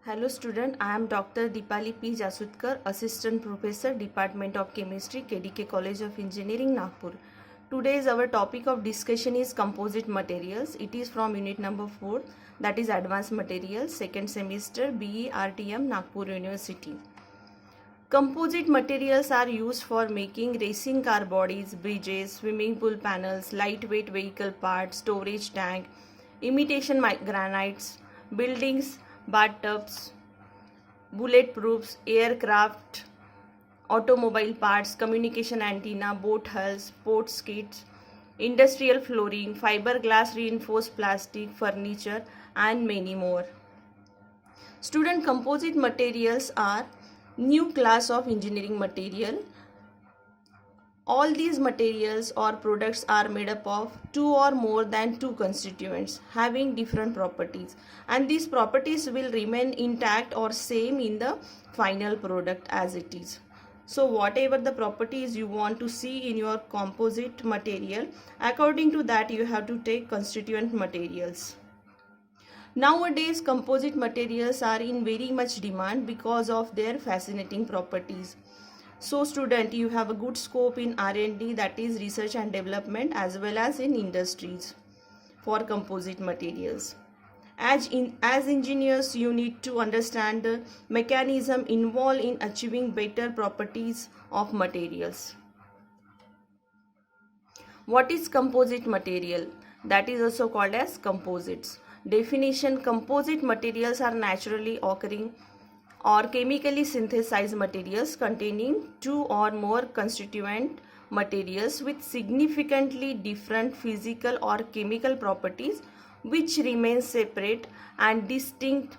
Hello student, I am Dr. Deepali P. Jasutkar, Assistant Professor, Department of Chemistry, KDK College of Engineering, Nagpur. Today's our topic of discussion is composite materials. It is from unit number 4, that is Advanced Materials, second semester, BE RTM, Nagpur University. Composite materials are used for making racing car bodies, bridges, swimming pool panels, lightweight vehicle parts, storage tank, imitation granites, buildings, bathtubs, bulletproofs, aircraft, automobile parts, communication antenna, boat hulls, sports kits, industrial flooring, fiberglass reinforced plastic, furniture, and many more. Student, composite materials are new class of engineering material. All these materials or products are made up of two or more than two constituents having different properties, and these properties will remain intact or same in the final product as it is. So whatever the properties you want to see in your composite material, according to that you have to take constituent materials. Nowadays, composite materials are in very much demand because of their fascinating properties. So student, you have a good scope in R&D, that is research and development, as well as in industries for composite materials. As engineers, you need to understand the mechanism involved in achieving better properties of materials. What is composite material? That is also called as composites. Definition: composite materials are naturally occurring or chemically synthesized materials containing two or more constituent materials with significantly different physical or chemical properties which remain separate and distinct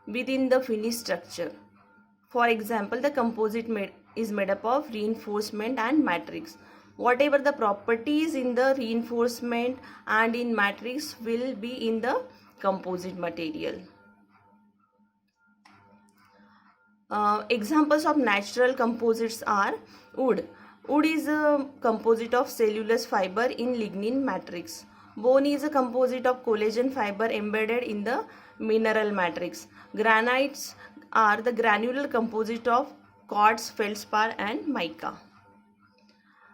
within the finished structure. For example, the composite is made up of reinforcement and matrix. Whatever the properties in the reinforcement and in matrix will be in the composite material. Examples of natural composites are wood. Wood is a composite of cellulose fiber in lignin matrix. Bone is a composite of collagen fiber embedded in the mineral matrix. Granites are the granular composite of quartz, feldspar, and mica.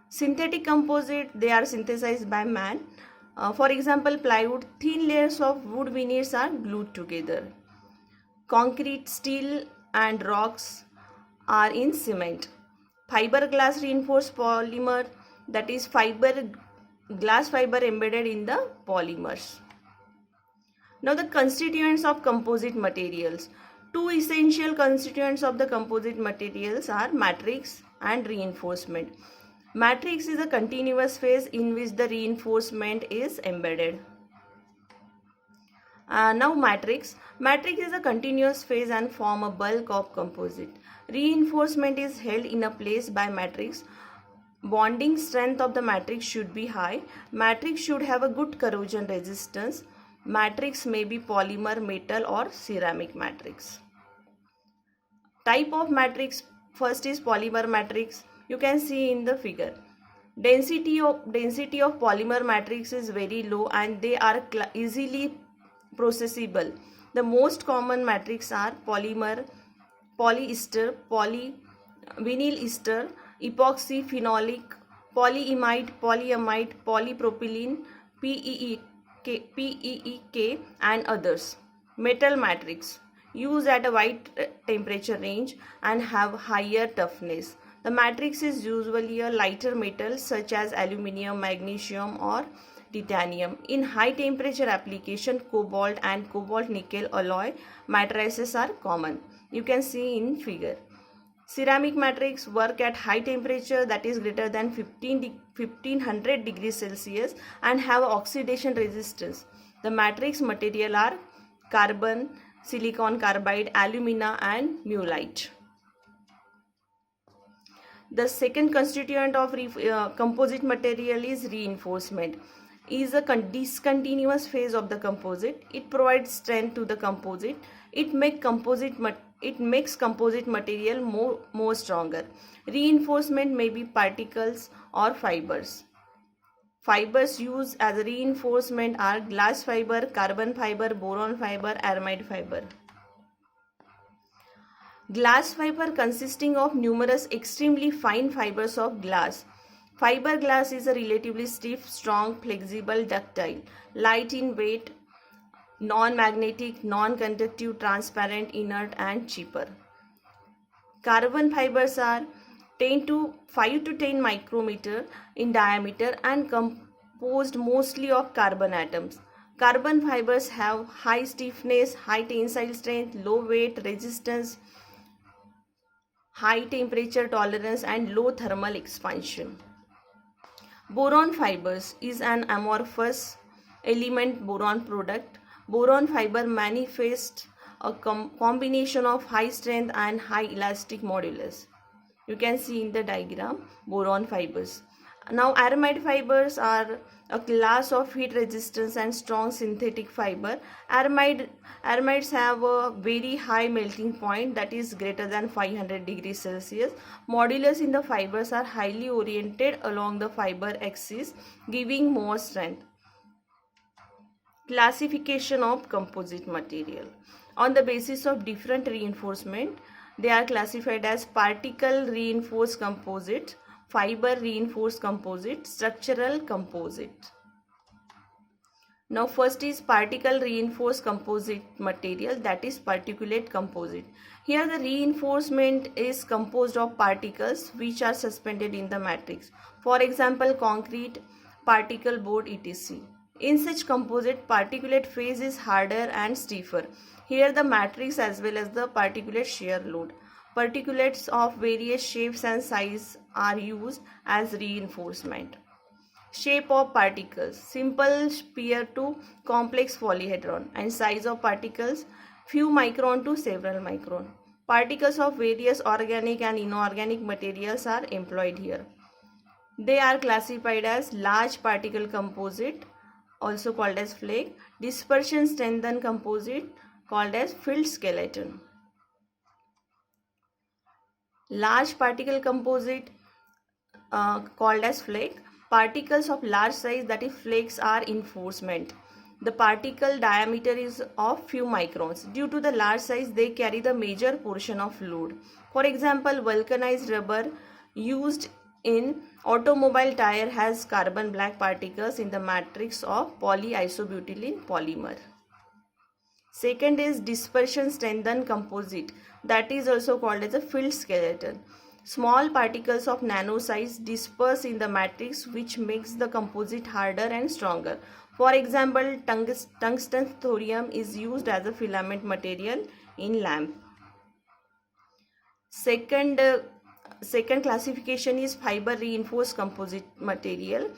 Synthetic composite, they are synthesized by man. For example, plywood, thin layers of wood veneers are glued together. Concrete, steel, and rocks are in cement. Fiberglass reinforced polymer, that is glass fiber embedded in the polymers. Now the constituents of composite materials. Two essential constituents of the composite materials are matrix and reinforcement. Matrix is a continuous phase in which the reinforcement is embedded. Now matrix is a continuous phase and form a bulk of composite. Reinforcement is held in a place by matrix. Bonding strength of the matrix should be high. Matrix should have a good corrosion resistance. Matrix may be polymer, metal, or ceramic matrix. Type of matrix: first is polymer matrix. You can see in the figure. Density of polymer matrix is very low and they are easily processable. The most common matrix are polymer, polyester, polyvinyl ester, epoxy, phenolic, polyimide, polyamide, polypropylene, PEEK, and others. Metal matrix, used at a wide temperature range and have higher toughness. The matrix is usually a lighter metal such as aluminium, magnesium, or titanium. In high temperature application, cobalt and cobalt nickel alloy matrices are common. You can see in figure. Ceramic matrix work at high temperature, that is greater than 1500 degrees Celsius, and have oxidation resistance. The matrix material are carbon, silicon carbide, alumina, and mullite. The second constituent of composite material is reinforcement. Is a discontinuous phase of the composite. It provides strength to the composite. It makes composite material more stronger. Reinforcement may be particles or fibers. Fibers used as a reinforcement are glass fiber, carbon fiber, boron fiber, aramide fiber. Glass fiber consisting of numerous extremely fine fibers of glass. Fiberglass is a relatively stiff, strong, flexible, ductile, light in weight, non-magnetic, non-conductive, transparent, inert, and cheaper. Carbon fibers are 10 to 5 to 10 micrometer in diameter and composed mostly of carbon atoms. Carbon fibers have high stiffness, high tensile strength, low weight resistance, high temperature tolerance, and low thermal expansion. Boron fibers is an amorphous element boron product. Boron fiber manifests a combination of high strength and high elastic modulus. You can see in the diagram boron fibers. Now aramide fibers are a class of heat resistance and strong synthetic fiber. Aramides have a very high melting point that is greater than 500 degrees Celsius. Modulus in the fibers are highly oriented along the fiber axis, giving more strength. Classification of composite material. On the basis of different reinforcement, they are classified as particle reinforced composite, fiber reinforced composite, structural composite. Now first is particle reinforced composite material, that is particulate composite. Here the reinforcement is composed of particles which are suspended in the matrix. For example, concrete, particle board, etc. In such composite, particulate phase is harder and stiffer. Here the matrix as well as the particulate shear load. Particulates of various shapes and size are used as reinforcement. Shape of particles: simple sphere to complex polyhedron, and size of particles few micron to several micron. Particles of various organic and inorganic materials are employed here. They are classified as large particle composite, also called as flake, dispersion strengthened composite, called as filled skeleton. Large particle composite called as flake. Particles of large size, that is flakes, are reinforcement. The particle diameter is of few microns. Due to the large size, they carry the major portion of load. For example, vulcanized rubber used in automobile tire has carbon black particles in the matrix of polyisobutylene polymer. Second is dispersion strengthened composite, that is also called as a filled skeleton. Small particles of nano size disperse in the matrix, which makes the composite harder and stronger. For example, tungsten thorium is used as a filament material in lamp. Second classification is fiber reinforced composite material.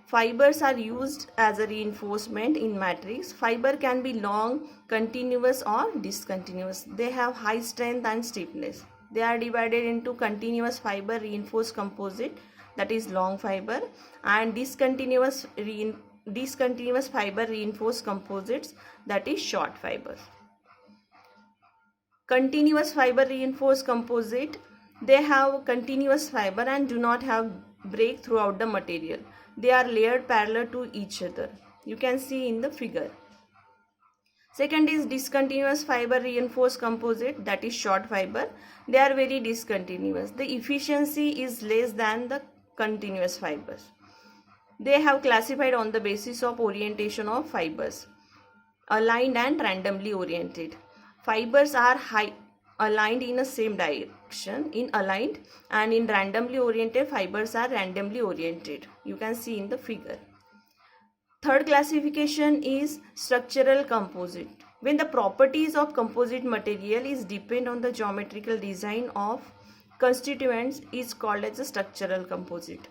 Fibers are used as a reinforcement in matrix. Fiber can be long, continuous or discontinuous. They have high strength and stiffness. They are divided into continuous fiber reinforced composite, that is long fiber, and discontinuous fiber reinforced composites, that is short fibers. Continuous fiber reinforced composite, they have continuous fiber and do not have break throughout the material. They are layered parallel to each other. You can see in the figure. Second is discontinuous fiber reinforced composite, that is short fiber. They are very discontinuous. The efficiency is less than the continuous fibers. They have classified on the basis of orientation of fibers: aligned and randomly oriented. Fibers are aligned in the same direction in aligned, and in randomly oriented fibers are randomly oriented. You can see in the figure. Third classification is structural composite. When the properties of composite material is depend on the geometrical design of constituents, is called as a structural composite,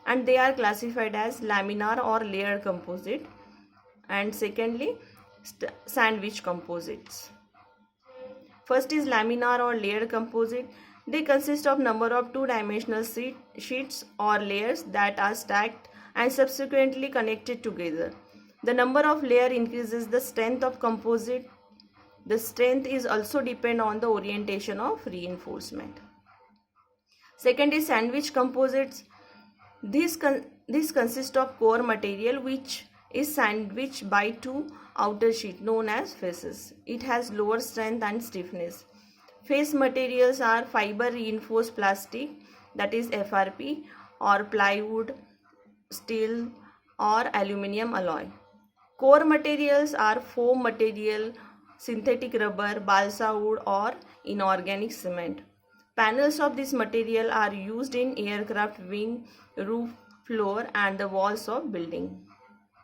and they are classified as laminar or layered composite, and secondly sandwich composites. First is laminar or layered composite. They consist of number of two-dimensional sheets or layers that are stacked and subsequently connected together. The number of layer increases the strength of composite. The strength is also depend on the orientation of reinforcement. Second is sandwich composites. This consists of core material which is sandwiched by two outer sheets known as faces. It has lower strength and stiffness. Face materials are fiber reinforced plastic, that is FRP, or plywood, steel or aluminum alloy. Core materials are foam material, synthetic rubber, balsa wood or inorganic cement. Panels of this material are used in aircraft wing, roof, floor and the walls of building.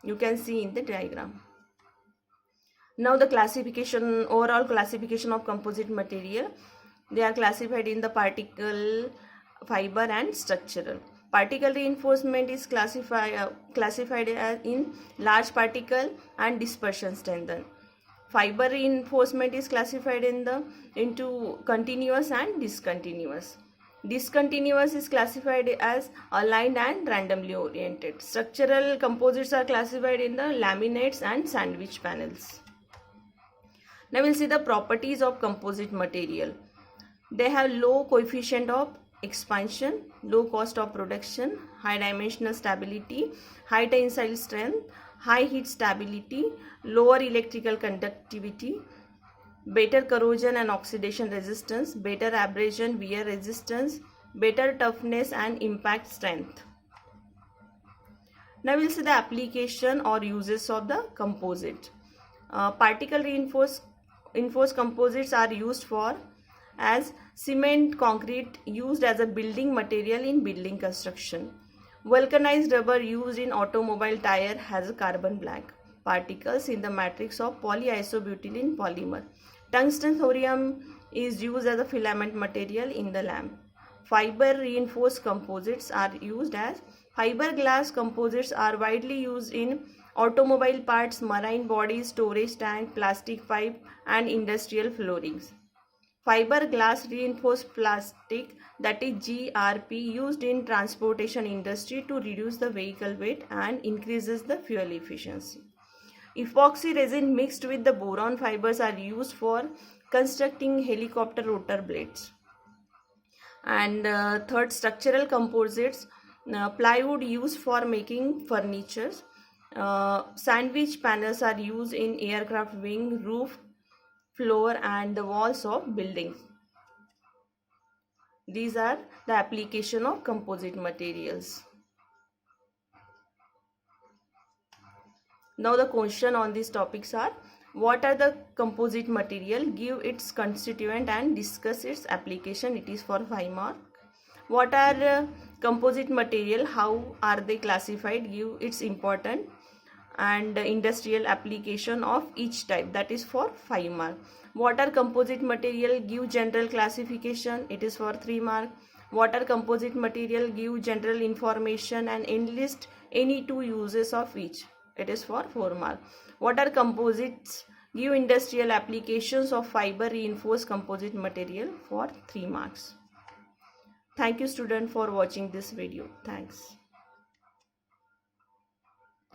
You can see in the diagram. Now the classification, overall classification of composite material. They are classified in the particle, fiber and structural. Particle reinforcement is classified as in large particle and dispersion strengthen. Fiber reinforcement is classified into continuous and discontinuous. Discontinuous is classified as aligned and randomly oriented. Structural composites are classified in the laminates and sandwich panels. Now we'll see the properties of composite material. They have low coefficient of expansion, low cost of production, high dimensional stability, high tensile strength, high heat stability, lower electrical conductivity, better corrosion and oxidation resistance, better abrasion wear resistance, better toughness and impact strength. Now we'll see the application or uses of the composite. Particle reinforced composites are used for as cement concrete used as a building material in building construction. Vulcanized rubber used in automobile tire has a carbon black particles in the matrix of polyisobutylene polymer. Tungsten thorium is used as a filament material in the lamp. Fiber reinforced composites are used as fiberglass composites are widely used in automobile parts, marine bodies, storage tank, plastic pipe and industrial floorings. Fiberglass reinforced plastic, that is GRP, used in transportation industry to reduce the vehicle weight and increases the fuel efficiency. Epoxy resin mixed with the boron fibers are used for constructing helicopter rotor blades. And third, structural composites, plywood used for making furniture. Sandwich panels are used in aircraft wing, roof, floor and the walls of buildings. These are the application of composite materials. Now the question on these topics are: what are the composite material? Give its constituent and discuss its application. It is for 5 marks. What are composite material? How are they classified? Give its important and industrial application of each type. That is for 5 marks. What are composite material? Give general classification. It is for 3 marks. What are composite material? Give general information and enlist any 2 uses of each. It is for 4 marks. What are composites? Give industrial applications of fiber reinforced composite material for 3 marks. Thank you student for watching this video. Thanks.